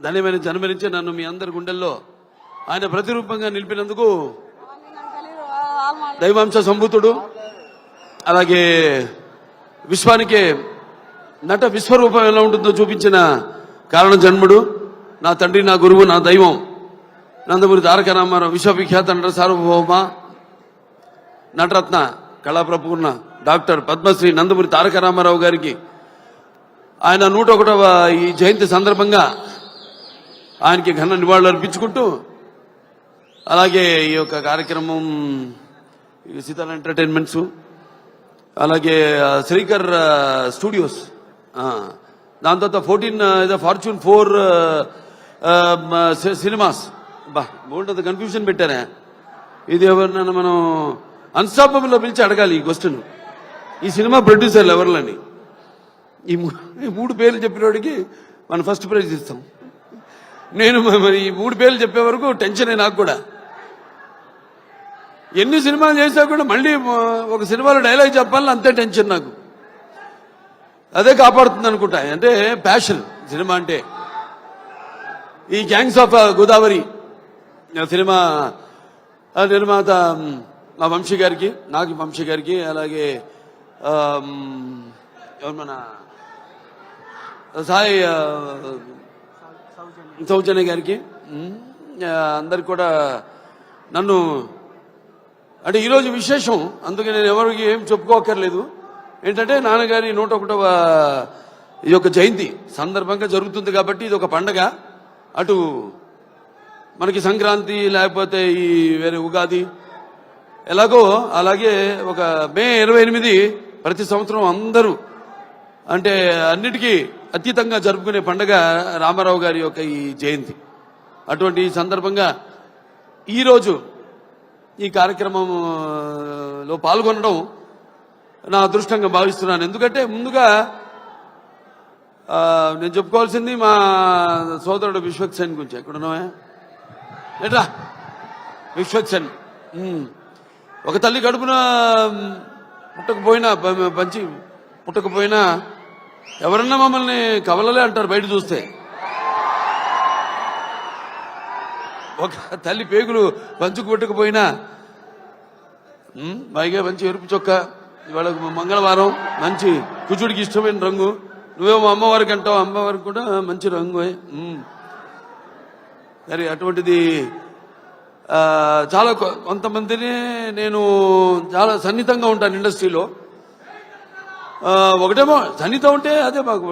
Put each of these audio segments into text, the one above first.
ధన్యమైన జన్మనించి నన్ను మీ అందరి గుండెల్లో ఆయన ప్రతిరూపంగా నిలిపినందుకు దైవాంశ సంభూతుడు, అలాగే విశ్వానికే నట విశ్వరూపం ఎలా ఉంటుందో చూపించిన కారణ జన్ముడు, నా తండ్రి, నా గురువు, నా దైవం నందమూరి తారక రామారావు, విశ్వవిఖ్యాత నట సార్వభౌమ నటరత్న కళాప్రపూర్ణ డాక్టర్ పద్మశ్రీ నందమూరి తారక రామారావు గారికి ఆయన 101వ ఈ జయంతి సందర్భంగా ఆయనకి ఘన నివాళులు అర్పించుకుంటూ, అలాగే ఈ యొక్క కార్యక్రమం సీతారాం ఎంటర్టైన్మెంట్స్, అలాగే శ్రీకర్ స్టూడియోస్, దాని తర్వాత 14 ఫార్చ్యూన్ 4 సినిమాస్, బాగుంటుంది కన్ఫ్యూజన్ పెట్టారా, ఇది ఎవరినైనా మనం అన్స్టాపబుల్లో పిలిచి అడగాలి ఈ క్వశ్చన్. ఈ సినిమా ప్రొడ్యూసర్లు ఎవరిని, ఈ 3 పేర్లు చెప్పినోడికి మనం ఫస్ట్ ప్రైజ్ ఇస్తాం. నేను మరి ఈ 3 పేర్లు చెప్పే వరకు టెన్షనే నాకు కూడా. ఎన్ని సినిమాలు చేసా కూడా మళ్ళీ ఒక సినిమాలో డైలాగ్ చెప్పాలని అంతే టెన్షన్ నాకు. అదే కాపాడుతుంది అనుకుంటా, అంటే ప్యాషన్ సినిమా అంటే. ఈ గ్యాంగ్స్ ఆఫ్ గోదావరి సినిమా నిర్మాత మా వంశీ గారికి, నాకు వంశీ గారికి, అలాగే ఎవరు మన సాయి సౌజన్య గారికి, అందరికి కూడా నన్ను అంటే ఈరోజు విశేషం, అందుకే నేను ఎవరికి ఏం చెప్పుకోకర్లేదు. ఏంటంటే నాన్నగారి 101వ ఈ యొక్క జయంతి సందర్భంగా జరుగుతుంది కాబట్టి ఇది ఒక పండగ. అటు మనకి సంక్రాంతి, లేకపోతే ఈ వేరే ఉగాది ఎలాగో అలాగే ఒక మే 28 ప్రతి సంవత్సరం అందరూ అంటే అన్నిటికీ అతీతంగా జరుపుకునే పండగ రామారావు గారి యొక్క ఈ జయంతి. అటువంటి సందర్భంగా ఈరోజు ఈ కార్యక్రమంలో పాల్గొనడం నా అదృష్టంగా భావిస్తున్నాను. ఎందుకంటే ముందుగా నేను చెప్పుకోవాల్సింది మా సోదరుడు విశ్వక్సేన్ గురించి. ఎక్కడున్నావా ఏట్రా విశ్వక్సేన్, ఒక తల్లి కడుపున పుట్టకపోయినా ఎవరన్నా మమ్మల్ని కవలలే అంటారు బయట చూస్తే. ఒక తల్లి పేగులు పంచుకు పుట్టకపోయినా పైగా మంచి ఎరుపు చొక్క, ఇవాళ మంగళవారం మంచి కుజుడికి ఇష్టమైన రంగు, నువ్వేమో అమ్మవారికి అంటావు, అమ్మవారికి కూడా మంచి రంగు. సరే, అటువంటిది చాలా కొంతమందిని నేను చాలా సన్నిహితంగా ఉంటాను ఇండస్ట్రీలో. ఒకటేమో సన్నిహితం ఉంటే అదే మాకు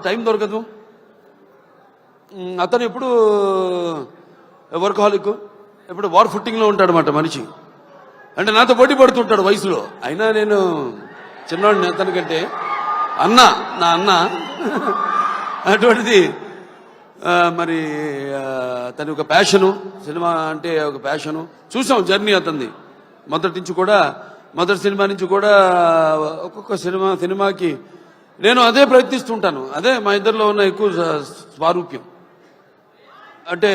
టైం దొరకదు. అతను ఎప్పుడు వర్కహాలిక్, ఎప్పుడు వార్ ఫుట్టింగ్లో ఉంటాడు అన్నమాట మనిషి. అంటే నాతో పోటీ పడుతుంటాడు వయసులో, అయినా నేను చిన్నవాడిని అతనికంటే. నా అన్న అటువంటిది. మరి తన ఒక ప్యాషను, సినిమా అంటే ఒక ప్యాషను. చూసాం జర్నీ అతనిది మొదటి సినిమా నుంచి కూడా ఒక్కొక్క సినిమాకి నేను అదే ప్రయత్నిస్తుంటాను. అదే మా ఇద్దరిలో ఉన్న ఎక్కువ స్వారూప్యం. అంటే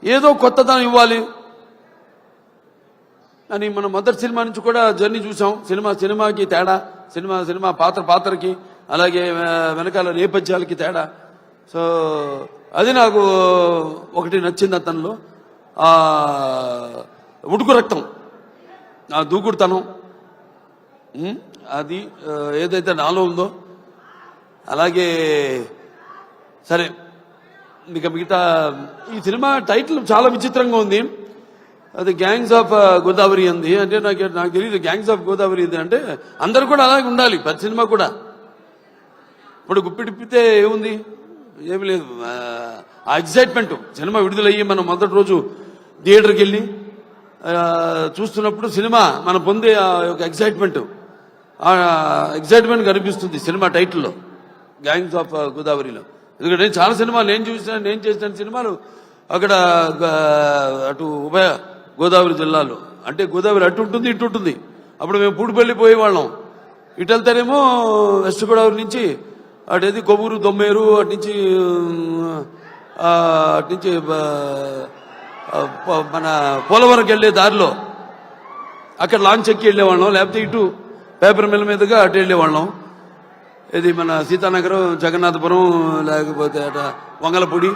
ఏదో కొత్తదనం ఇవ్వాలి అని మనం మొదటి సినిమా నుంచి కూడా జర్నీ చూసాం. సినిమాకి తేడా, సినిమా పాత్రకి, అలాగే వెనకాల నేపథ్యాలకి తేడా. సో అది నాకు ఒకటి నచ్చింది అతనిలో, ఆ ఉడుకు రక్తం, ఆ దూకుడుతనం, అది ఏదైతే నాలో ఉందో. అలాగే సరే, మిగతా ఈ సినిమా టైటిల్ చాలా విచిత్రంగా ఉంది. అది గ్యాంగ్స్ ఆఫ్ గోదావరి అంది. అంటే నాకు తెలియదు గ్యాంగ్స్ ఆఫ్ గోదావరి ఇది అంటే. అందరు కూడా అలాగే ఉండాలి ప్రతి సినిమా కూడా. ఇప్పుడు గుప్పిటిప్పితే ఏముంది, ఏమి లేదు. ఆ ఎగ్జైట్మెంట్, సినిమా విడుదలయ్యి మనం మొదటి రోజు థియేటర్కి వెళ్ళి చూస్తున్నప్పుడు సినిమా మనం పొందే ఆ యొక్క ఎగ్జైట్మెంట్ కనిపిస్తుంది సినిమా టైటిల్లో, గ్యాంగ్స్ ఆఫ్ గోదావరిలో. ఎందుకంటే చాలా సినిమాలు నేను చేసిన సినిమాలు అక్కడ అటు ఉభయ గోదావరి జిల్లాలో, అంటే గోదావరి అటు ఉంటుంది ఇటు ఉంటుంది. అప్పుడు మేము పూడిపల్లి పోయేవాళ్ళం. ఇటు వెళ్తేనేమో వెస్ట్ గోదావరి నుంచి అటేది కొవ్వూరు, దొమ్మేరు, అటు నుంచి మన పోలవరంకి వెళ్ళే దారిలో అక్కడ లాంచ్ ఎక్కి వెళ్ళేవాళ్ళం, లేకపోతే ఇటు పేపర్ మిల్ మీదుగా అటు వెళ్ళేవాళ్ళం. ఇది మన సీతానగరం, జగన్నాథపురం, లేకపోతే అట వంగలపూడి,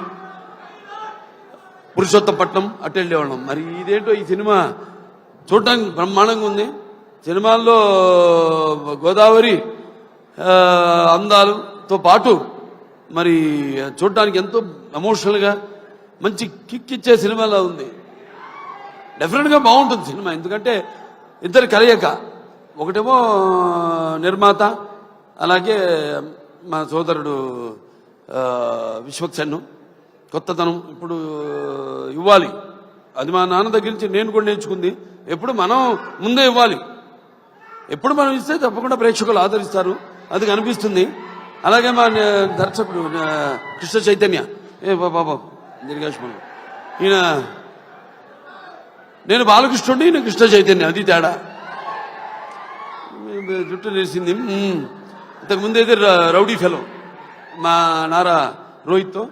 పురుషోత్తపట్నం అటు వెళ్ళేవాళ్ళం. మరి ఇదేంటో ఈ సినిమా చూడటానికి బ్రహ్మాండంగా ఉంది. సినిమాల్లో గోదావరి అందాలతో పాటు మరి చూడటానికి ఎంతో ఎమోషనల్గా మంచి కిక్ ఇచ్చే సినిమాలా ఉంది. డెఫినెట్గా బాగుంటుంది సినిమా. ఎందుకంటే ఇద్దరు కలయిక, ఒకటేమో నిర్మాత, అలాగే మా సోదరుడు విశ్వక్సేన్. కొత్తతనం ఇప్పుడు ఇవ్వాలి, అది మా నాన్న దగ్గర నుంచి నేను కూడా నేర్చుకుంది. ఎప్పుడు మనం ముందే ఇవ్వాలి, ఎప్పుడు మనం ఇస్తే తప్పకుండా ప్రేక్షకులు ఆదరిస్తారు, అది కనిపిస్తుంది. అలాగే మా దర్శకుడు కృష్ణ చైతన్య, బాబా దీర్ఘాష్మణం, ఈయన నేను బాలకృష్ణుడి, ఈయన కృష్ణ చైతన్య, అది తేడా. జుట్టు నేసింది. ఇంతకుముందు అయితే రౌడీ ఫెలో మా నారా రోహిత్తో,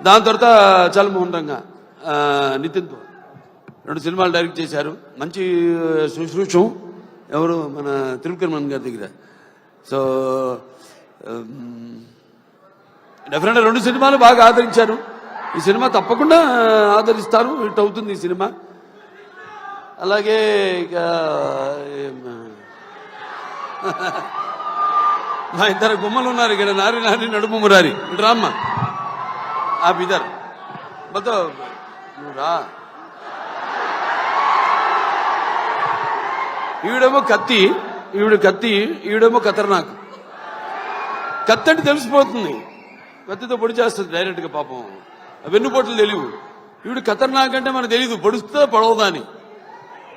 దాని తర్వాత చల్మోహన్ రంగా నితిన్తో 2 సినిమాలు డైరెక్ట్ చేశారు. మంచి శుశ్రూషం ఎవరు మన త్రివిక్రమన్ గారి దగ్గర. సో డెఫినెట్గా 2 సినిమాలు బాగా ఆదరించారు. ఈ సినిమా తప్పకుండా ఆదరిస్తారు, హిట్ అవుతుంది ఈ సినిమా. అలాగే ఇక మా ఇద్దరు గుమ్మలు ఉన్నారు ఇక్కడ, నారి నారి నడుము మురారి. రామ్మ ఆ బిదర్ బతో నువ్వు రా. ఈవిడేమో కత్తి, ఈవిడేమో ఖతర్నాక్. కత్తి అంటే తెలిసిపోతుంది, కత్తితో పొడి చేస్తుంది డైరెక్ట్గా. పాపం వెన్నుపోట్లు తెలియవు. ఈవిడ ఖతర్నాక్ అంటే మనకు తెలియదు, పొడుస్తుందా పొడవదా అని.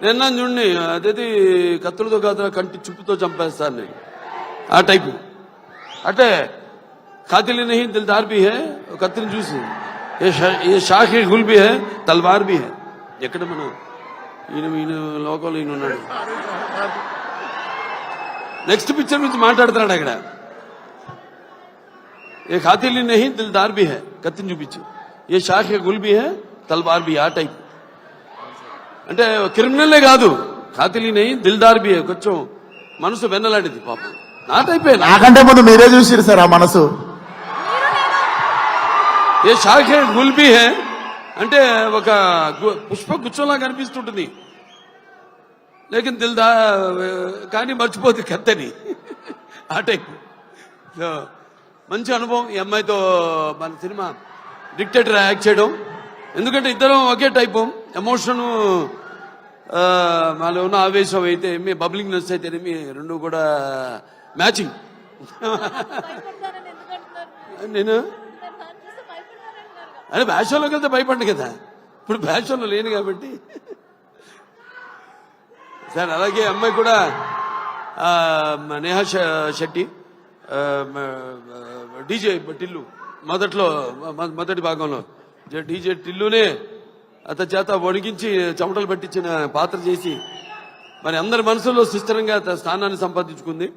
నిన్న చూడండి, అదేది కత్తులతో కాదు కంటి చుప్పుతో చంపేస్తాను, ఆ టైపు. అంటే ఖాతిలి నహీ దిల్దార్ భీ హై, కత్తిని చూసి ఏ షాఖి గుల్ భీ హై, తల్వార్ భీ హై. ఎక్కడ మనం ఈయన లోకంలో ఈయన ఉన్నాడు. నెక్స్ట్ పిక్చర్ నుంచి మాట్లాడుతున్నాడు అక్కడ. ఏ ఖాతిలి నహీ దిల్దార్ భీ హై, కత్తిని చూపించు. ఏ షాఖి గుల్ భీ హై, తల్వార్ భీ, ఆ టైప్. అంటే క్రిమినల్లే కాదు, ఖాతిలి నహీ దిల్దార్ భీ హై, కొంచెం మనసు వెన్నలాంటిది పాపం. నా టైపే. నాకంటే ముందు మీరే చూసిరు సార్ ఆ మనసు. ఏ షాఖే గుల్బీ హే అంటే ఒక పుష్ప గుచ్చంలా కనిపిస్తుంటుంది, లేకిన్ దిల్దా కానీ మర్చిపోతుంది కత్తని, ఆ టైప్. సో మంచి అనుభవం ఈ అమ్మాయితో మన సినిమా డిక్టేటర్ యాక్ట్ చేయడం. ఎందుకంటే ఇద్దరం ఒకే టైపు ఎమోషను, మాలో ఉన్న ఆవేశం అయితే మీ బబ్లింగ్నెస్ అయితే మీ రెండు కూడా మ్యాచింగ్. నేను అదే బ్యాషన్లోకి వెళ్తే భయపడ్డా కదా, ఇప్పుడు బ్యాషన్లో లేను కాబట్టి. సార్ అలాగే అమ్మాయి కూడా నేహా శెట్టి, డీజే టిల్లు, మొదటి భాగంలో డీజే టిల్లునే అతని చేత వణికించి చెమటలు పట్టించిన పాత్ర చేసి మరి అందరి మనసులో సుస్థిరంగా స్థానాన్ని సంపాదించుకుంది.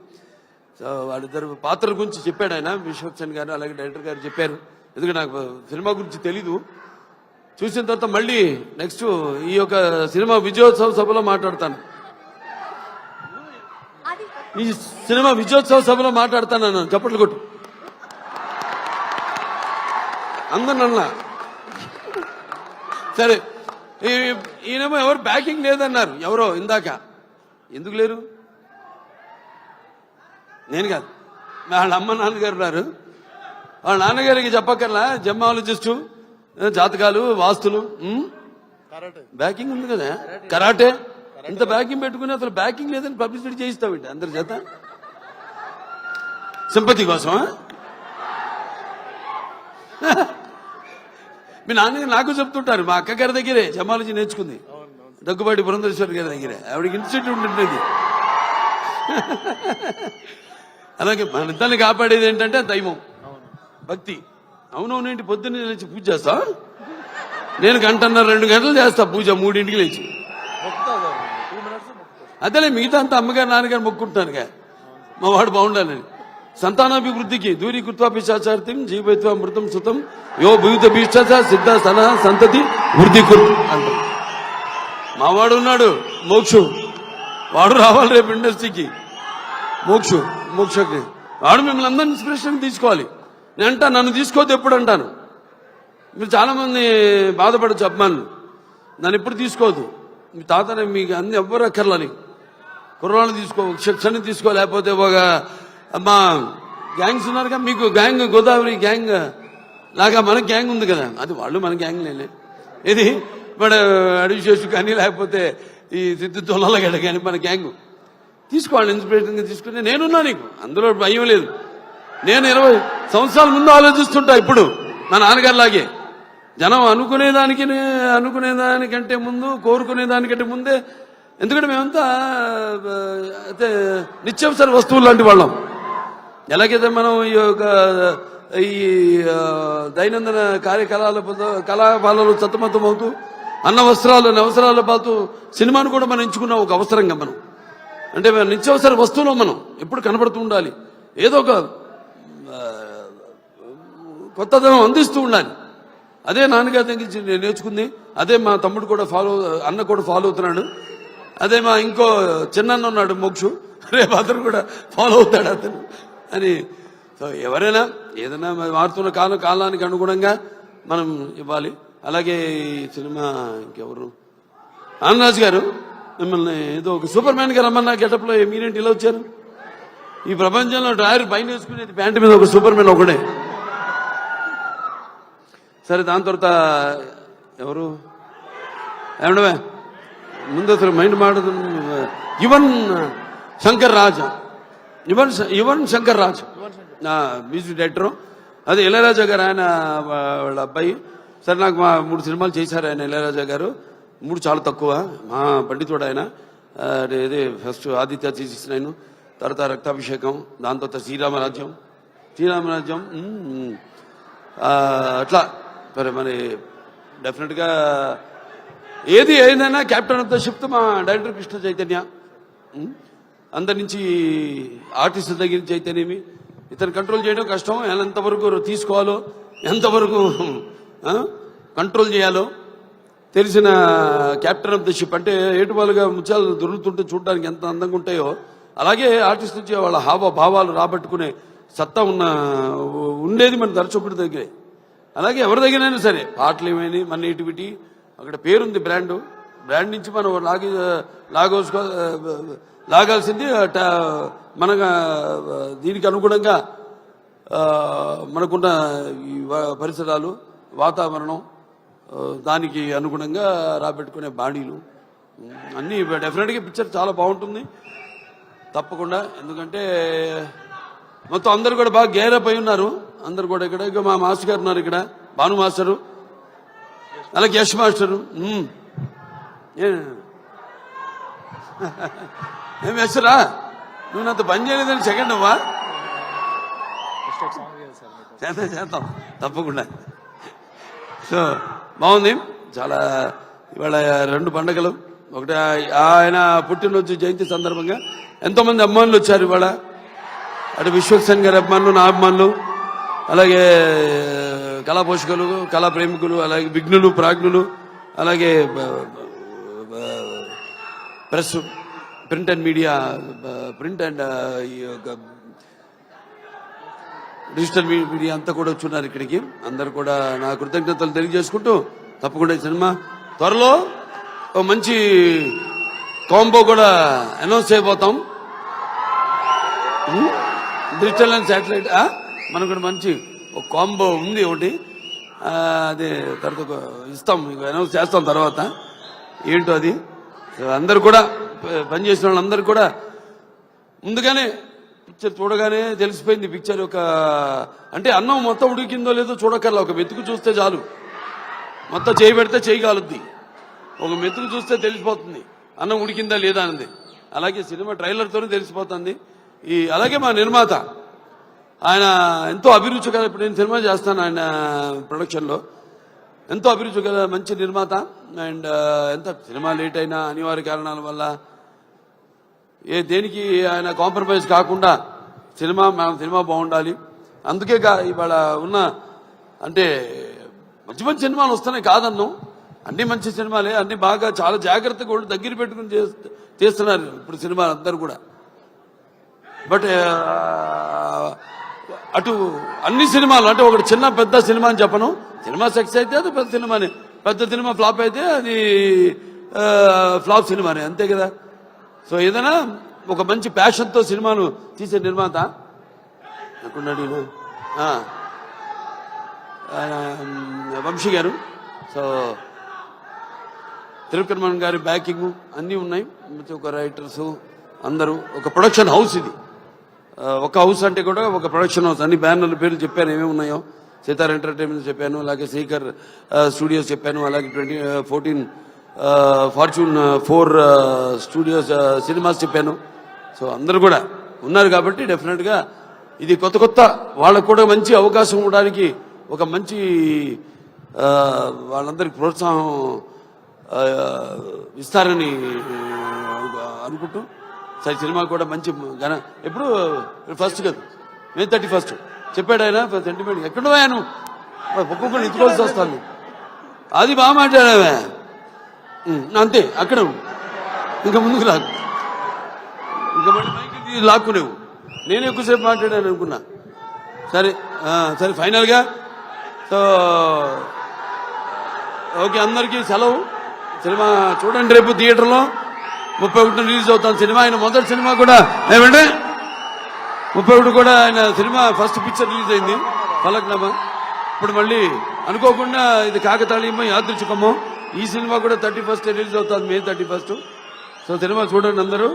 సో వాళ్ళిద్దరు పాత్రల గురించి చెప్పాడు ఆయన, విశ్వక్సేన్ గారు అలాగే డైరెక్టర్ గారు చెప్పారు. ఎందుకంటే నాకు సినిమా గురించి తెలీదు. చూసిన తర్వాత మళ్ళీ నెక్స్ట్ ఈ యొక్క సినిమా విజయోత్సవ సభలో మాట్లాడతాను. ఈ సినిమా విజయోత్సవ సభలో మాట్లాడతాను అన్నాను. చప్పట్లు కొట్టు అందరినన్నా. సరే, ఈయనేమో ఎవరు బ్యాకింగ్ లేదన్నారు, ఎవరో ఇందాక. ఎందుకు లేరు? నేను కాదు, వాళ్ళ అమ్మ నాన్నగారు ఉన్నారు. వాళ్ళ నాన్నగారికి చెప్పక్కర్లా, జెమ్మాలజిస్టు, జాతకాలు, వాస్తులు, బ్యాకింగ్ ఉంది కదా, కరాటే. ఇంత బ్యాకింగ్ పెట్టుకుని అసలు బ్యాకింగ్ లేదని పబ్లిసిటీ చేయిస్తామండి అందరి చేత, సింపతి కోసం. మీ నాన్న నాకు చెప్తుంటారు, మా అక్క గారి దగ్గరే జమాలజీ నేర్చుకుంది, దగ్గుబాటి పురంధరేశ్వరి గారి దగ్గరే. ఆవిడకి ఇన్స్టిట్యూట్ ఉంటుంది. అలాగే మన ఇద్దరిని కాపాడేది ఏంటంటే దైవం, భక్తి. అవునవునేంటి, పొద్దున్నే లేచి పూజ చేస్తా. నేను 1.5-2 గంటలు చేస్తా పూజ, 3ంటికి లేచి. అదేలే మిగతా అంతా అమ్మగారు నాన్నగారు మొక్కుంటున్నారుగా, మా వాడు బాగుండాలని. సంతానాభివృద్ధికి దూరీకృత్వా పిశాచార్తిం జీవైత్వ మృతం సుతం యో భూత భీష్ట సిద్ధ సన సంతతి వృద్ధి కురు అంటారు. మావాడు ఉన్నాడు మోక్షు, వాడు రావాలి రేపు ఇండస్ట్రీకి. మోక్షకి వాడు మిమ్మల్ని అందరినీ ఇన్స్పిరేషన్ తీసుకోవాలి. నేను అంటా నన్ను తీసుకోవద్దు ఎప్పుడు అంటాను. మీరు చాలామంది బాధపడచ్చు అభిమానులు, నన్ను ఎప్పుడు తీసుకోవద్దు. మీ తాతనే మీకు అన్ని ఎవ్వరు అక్కర్లని కుర్రాళ్ళు తీసుకో, శిక్షణ తీసుకో, లేకపోతే ఒక మా గ్యాంగ్స్ ఉన్నారుగా, మీకు గ్యాంగ్ గోదావరి గ్యాంగ్ లాగా మన గ్యాంగ్ ఉంది కదా, అది వాళ్ళు మన గ్యాంగ్ లేలే. ఇది మన అడివిశేషు కానీ లేకపోతే ఈ సిద్ధు తొలగడ కానీ మన గ్యాంగ్ తీసుకోవాలి. ఇన్స్పిరేషన్గా తీసుకుని నేనున్నా, నీకు అందులో భయం లేదు. నేను 20 సంవత్సరాల ముందు ఆలోచిస్తుంటా. ఇప్పుడు మా నాన్నగారిలాగే జనం అనుకునేదానికంటే ముందు, కోరుకునేదానికంటే ముందే. ఎందుకంటే మేమంతా అయితే నిత్యావసర వస్తువులు లాంటి వాళ్ళం. ఎలాగైతే మనం ఈ దైనందిన కళాపాలలో సతమతమవుతూ అన్న అవసరాల పాతూ సినిమాను కూడా మనం ఎంచుకున్న ఒక అవసరంగా మనం, అంటే నిత్యావసర వస్తువులో మనం ఎప్పుడు కనబడుతూ ఉండాలి, ఏదో ఒక కొత్తదనం అందిస్తూ ఉండాలి. అదే నాన్నగారి దగ్గర నుంచి నేను నేర్చుకుంది. అదే మా తమ్ముడు కూడా అన్న కూడా ఫాలో అవుతున్నాడు. అదే మా ఇంకో చిన్న ఉన్నాడు మోక్షు, రేపు అతను కూడా ఫాలో అవుతాడు అతను అని. సో ఎవరైనా ఏదైనా మారుతున్న కాలానికి అనుగుణంగా మనం ఇవ్వాలి. అలాగే ఈ సినిమా ఇంకెవరు, ఆనందరాజు గారు మిమ్మల్ని ఏదో ఒక సూపర్ మ్యాన్ గా రమ్మన్నా గెటప్లో మీరేంటి ఇలా వచ్చారు? ఈ ప్రపంచంలో డ్రైవర్ పైన వేసుకునేది ప్యాంటు మీద ఒక సూపర్ మ్యాన్ ఒకడే. సరే, దాని తర్వాత ఎవరు ఏమండవే ముందు అసలు మైండ్ మాడుతుంది. Yuvan Shankar Raja music director. అదే ఇళయరాజా గారు, ఆయన వాళ్ళ అబ్బాయి. సరే, నాకు మా 3 సినిమాలు చేశారు ఆయన, ఇళయరాజా గారు. 3 చాలా తక్కువ, మా పండితుడు ఆయన. ఇది ఫస్ట్ ఆదిత్య 369, తర్వాత రక్తాభిషేకం, దాని తర్వాత శ్రీరామరాజ్యం. అట్లా మరి డెఫినెట్గా ఏది ఏదైనా క్యాప్టెన్ ఆఫ్ ద షిప్ మా డైరెక్టర్ కృష్ణ చైతన్య. అందరి నుంచి ఆర్టిస్టుల దగ్గర నుంచి అయితేనేమి ఇతను కంట్రోల్ చేయడం కష్టం. ఎంతవరకు తీసుకోవాలో, ఎంతవరకు కంట్రోల్ చేయాలో తెలిసిన క్యాప్టెన్ ఆఫ్ ద షిప్. అంటే ఏటువాలుగా ముత్యాలు దొరుకుతుంటే చూడడానికి ఎంత అందంగా ఉంటాయో, అలాగే ఆర్టిస్ట్ నుంచి వాళ్ళ హావభావాలు రాబట్టుకునే సత్తా ఉండేది మన దర్శకుడి దగ్గరే. అలాగే ఎవరి దగ్గరైనా సరే పాటలు ఏమైనా మన నేటివిటీ అక్కడ పేరుంది, బ్రాండ్ నుంచి మనం లాగాల్సింది మన దీనికి అనుగుణంగా మనకున్న ఈ పరిసరాలు, వాతావరణం, దానికి అనుగుణంగా రాబెట్టుకునే బాడీలు అన్నీ డెఫినెట్గా పిక్చర్ చాలా బాగుంటుంది తప్పకుండా. ఎందుకంటే మొత్తం అందరు కూడా బాగా గేరప్ అయి ఉన్నారు. అందరు కూడా ఇక్కడ ఇక మా మాస్టర్ గారు ఉన్నారు, ఇక్కడ భాను మాస్టరు, అలాగే యశ్ మాస్టరు. ఏం యశ్రా, నువ్వు నాతో పని చేయలేదని సెకండ్ అవ్వా? చేద్దాం తప్పకుండా. సో బాగుంది చాలా. ఇవాళ 2 పండుగలు, ఒకటి ఆయన పుట్టినరోజు జయంతి సందర్భంగా ఎంతోమంది అభిమానులు వచ్చారు ఇవాళ. అటు విశ్వక్సేన్ గారి అభిమానులు, నా అభిమానులు, అలాగే కళా పోషకులు, కళా ప్రేమికులు, అలాగే విఘ్నులు, ప్రాజ్ఞులు, అలాగే press, print and media, print and digital media అంతా కూడా వచ్చున్నారు ఇక్కడికి. అందరు కూడా నా కృతజ్ఞతలు తెలియజేసుకుంటూ తప్పకుండా ఈ సినిమా త్వరలో ఒక మంచి కాంబో కూడా అనౌన్స్ చేయబోతాం. డిజిటల్ అండ్ శాటిలైట్ మనకు కూడా మంచి ఒక కాంబో ఉంది ఒకటి, అదే తర్వాత ఇస్తాం, అనౌన్స్ చేస్తాం తర్వాత ఏంటో అది. అందరు కూడా పనిచేసిన వాళ్ళందరూ కూడా ముందుగానే పిక్చర్ చూడగానే తెలిసిపోయింది. పిక్చర్ ఒక అంటే అన్నం మొత్తం ఉడికిందో లేదో చూడకల్లా, ఒక మెతుకు చూస్తే చాలు. మొత్తం చేయి పెడితే చేయి కాలుద్ది, ఒక మెతుకు చూస్తే తెలిసిపోతుంది అన్నం ఉడికిందా లేదా అన్నది. అలాగే సినిమా ట్రైలర్తోనే తెలిసిపోతుంది. అలాగే మా నిర్మాత ఆయన ఎంతో అభిరుచి గల, ఇప్పుడు నేను సినిమా చేస్తాను ఆయన ప్రొడక్షన్లో, ఎంతో అభిరుచి గల మంచి నిర్మాత. అండ్ ఎంత సినిమా లేట్ అయినా అనివార్య కారణాల వల్ల దేనికి ఆయన కాంప్రమైజ్ కాకుండా మన సినిమా బాగుండాలి. అందుకే ఇవాళ ఉన్న అంటే మంచి మంచి సినిమాలు వస్తున్నాయి కాదన్ను, అన్ని మంచి సినిమాలే, అన్ని బాగా చాలా జాగ్రత్తగా దగ్గర పెట్టుకుని చేస్తున్నారు ఇప్పుడు సినిమాలు అందరూ కూడా. బట్ అటు అన్ని సినిమాలు అంటే ఒకటి చిన్న పెద్ద సినిమా అని చెప్పను. సినిమా సక్సెస్ అయితే అది పెద్ద సినిమానే, పెద్ద సినిమా ఫ్లాప్ అయితే అది ఫ్లాప్ సినిమానే, అంతే కదా. సో ఏదైనా ఒక మంచి ప్యాషన్తో సినిమాను తీసే నిర్మాత అనుకున్నాడు వంశీ గారు. సో త్రివిక్రమన్ గారి బ్యాకింగ్ అన్నీ ఉన్నాయి. ఒక రైటర్స్ అందరూ, ఒక ప్రొడక్షన్ హౌస్ ఇది. ఒక హౌస్ అంటే కూడా ఒక ప్రొడక్షన్ హౌస్. అన్ని బ్యానర్ల పేర్లు చెప్పాను ఏమేమి ఉన్నాయో. సితార్ ఎంటర్టైన్మెంట్ చెప్పాను, అలాగే శ్రీకర్ స్టూడియోస్ చెప్పాను, అలాగే 14 ఫార్చ్యూన్ 4 స్టూడియోస్ సినిమాస్ చెప్పాను. సో అందరూ కూడా ఉన్నారు కాబట్టి డెఫినెట్గా ఇది కొత్త కొత్త వాళ్ళకు కూడా మంచి అవకాశం ఇవ్వడానికి ఒక మంచి వాళ్ళందరికీ ప్రోత్సాహం ఇస్తారని అనుకుంటూ సరే సినిమా కూడా మంచి ఎప్పుడు ఫస్ట్ కదా May 31 చెప్పాడు ఆయన సెంటిమెంట్. ఎక్కడో ఆయన ఒక్కొక్కరు ఇచ్చుకోవాల్సి వస్తాను. అది బాగా మాట్లాడావే, అంతే అక్కడ ఇంకా ముందుకు లాగు, ఇంకా మళ్ళీ మైకి లాక్కునేవు. నేను ఎక్కువసేపు మాట్లాడాను అనుకున్నా. సరే సరే ఫైనల్గా సో ఓకే, అందరికీ సెలవు. సినిమా చూడండి, రేపు థియేటర్లో 31 రిలీజ్ అవుతాను సినిమా. ఆయన మొదటి సినిమా కూడా ఏమంటే 31 కూడా ఆయన సినిమా ఫస్ట్ పిక్చర్ రిలీజ్ అయింది ఫలక్నామా. ఇప్పుడు మళ్ళీ అనుకోకుండా ఇది కాకతాళీయమో యాదృచ్ఛికమో ఈ సినిమా కూడా 31 రిలీజ్ అవుతుంది, May 31. సో సినిమా చూడండి అందరూ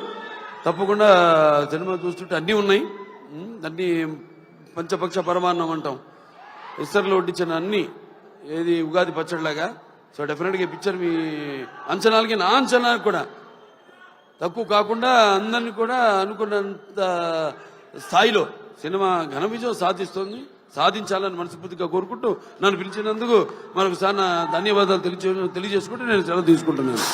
తప్పకుండా. సినిమా చూస్తుంటే అన్నీ ఉన్నాయి, అన్నీ పంచపక్ష పరమాన్నం అంటాం, ఇస్తర్లో వడ్డించిన అన్ని, ఏది ఉగాది పచ్చడిలాగా. సో డెఫినెట్గా ఈ పిక్చర్ మీ అంచనాలకి నా అంచనాలకు కూడా తక్కువ కాకుండా అందరినీ కూడా అనుకున్నంత స్థాయిలో సినిమా ఘన విజయం సాధించాలని మనస్ఫూర్తిగా కోరుకుంటూ నన్ను పిలిచినందుకు మరొకసారి ధన్యవాదాలు తెలియజేసుకుంటూ నేను సెలవు తీసుకుంటున్నాను.